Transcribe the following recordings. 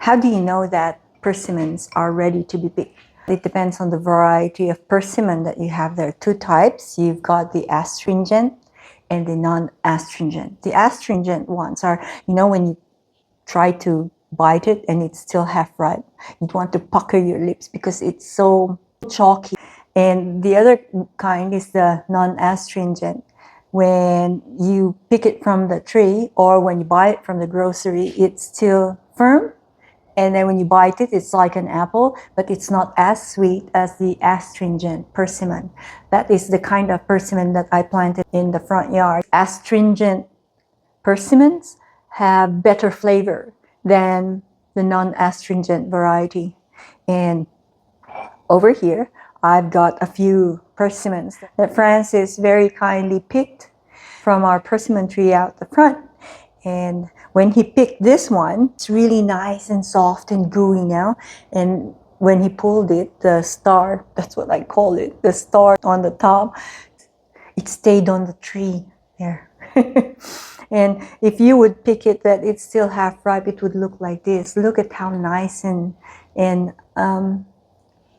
How do you know that persimmons are ready to be picked? It depends on the variety of persimmon that you have. There are two types. You've got the astringent and the non-astringent. The astringent ones are, when you try to bite it and it's still half ripe, you'd want to pucker your lips because it's so chalky. And the other kind is the non-astringent. When you pick it from the tree or when you buy it from the grocery, it's still firm. And then when you bite it, it's like an apple, but it's not as sweet as the astringent persimmon. That is the kind of persimmon that I planted in the front yard. Astringent persimmons have better flavor than the non-astringent variety. And over here, I've got a few persimmons that Francis very kindly picked from our persimmon tree out the front. And when he picked this one, it's really nice and soft and gooey now. And when he pulled it, the star, that's what I call it, the star on the top, it stayed on the tree there. And if you would pick it that it's still half ripe, it would look like this. Look at how nice and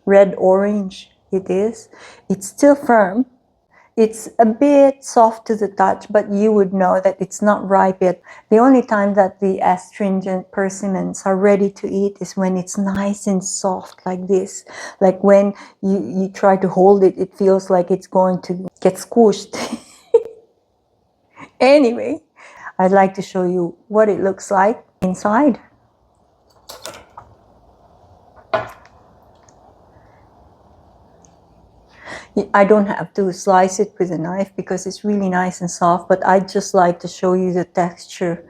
red-orange it is. It's still firm. It's a bit soft to the touch, but you would know that it's not ripe yet. The only time that the astringent persimmons are ready to eat is when it's nice and soft like this. Like when you try to hold it, it feels like it's going to get squished. Anyway, I'd like to show you what it looks like inside. I don't have to slice it with a knife because it's really nice and soft, but I just like to show you the texture.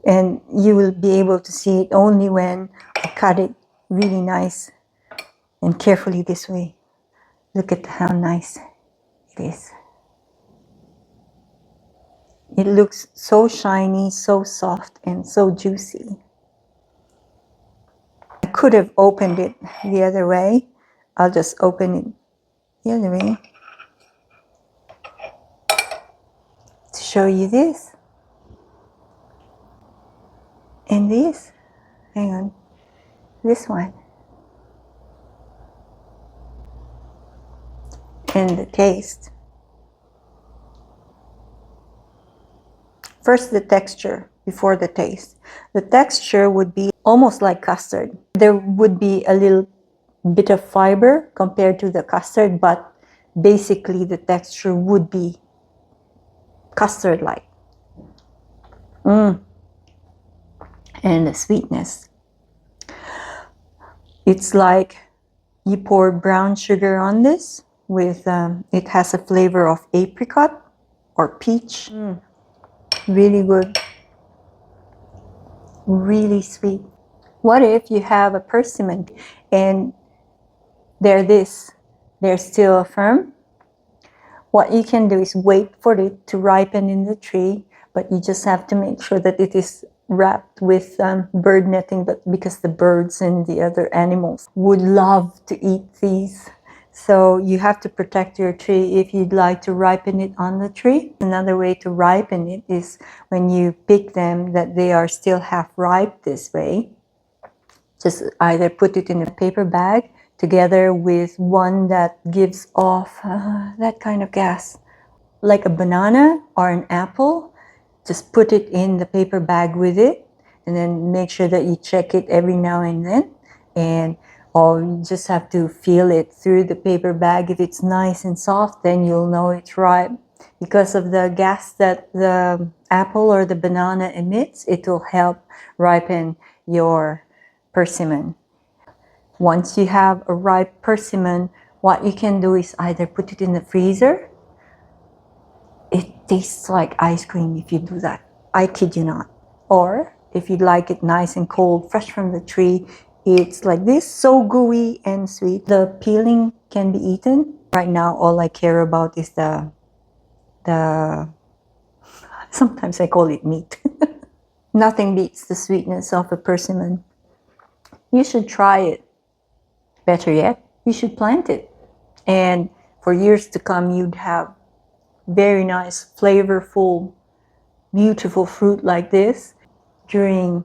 And you will be able to see it only when I cut it really nice and carefully this way. Look at how nice it is. It looks so shiny, so soft, and so juicy. I could have opened it the other way. I'll just open it the other way to show you this and this. Hang on, this one and the taste. First, the texture before the taste. The texture would be almost like custard. There would be a little bit of fiber compared to the custard, but basically the texture would be custard-like. And the sweetness. It's like you pour brown sugar on this with, it has a flavor of apricot or peach. Really good. Really sweet. What if you have a persimmon and they're still firm? What you can do is wait for it to ripen in the tree, but you just have to make sure that it is wrapped with bird netting, but because the birds and the other animals would love to eat these. So you have to protect your tree if you'd like to ripen it on the tree. Another way to ripen it is when you pick them that they are still half ripe this way. Just either put it in a paper bag together with one that gives off that kind of gas, like a banana or an apple. Just put it in the paper bag with it and then make sure that you check it every now and then. Or you just have to feel it through the paper bag. If it's nice and soft, then you'll know it's ripe. Because of the gas that the apple or the banana emits, it will help ripen your persimmon. Once you have a ripe persimmon, what you can do is either put it in the freezer. It tastes like ice cream if you do that. I kid you not. Or if you'd like it nice and cold, fresh from the tree, it's like this, so gooey and sweet. The peeling can be eaten. Right now, all I care about is the sometimes I call it meat. Nothing beats the sweetness of a persimmon. You should try it. Better yet, you should plant it. And for years to come, you'd have very nice, flavorful, beautiful fruit like this. During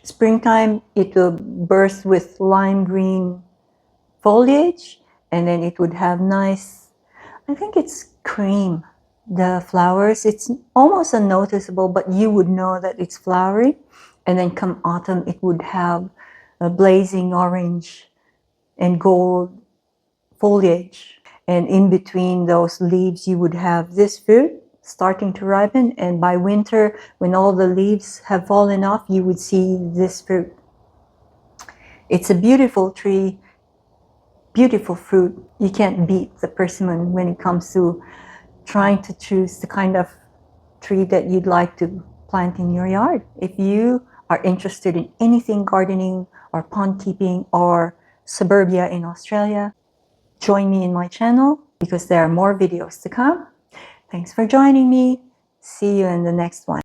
Springtime, it will burst with lime green foliage, and then it would have nice, I think it's cream, the flowers. It's almost unnoticeable, but you would know that it's flowery. And then come autumn, it would have a blazing orange and gold foliage. And in between those leaves, you would have this fruit starting to ripen. And by winter, when all the leaves have fallen off, you would see this fruit. It's a beautiful tree, beautiful fruit. You can't beat the persimmon when it comes to trying to choose the kind of tree that you'd like to plant in your yard. If you are interested in anything gardening or pond keeping or suburbia in Australia, join me in my channel because there are more videos to come. Thanks for joining me. See you in the next one.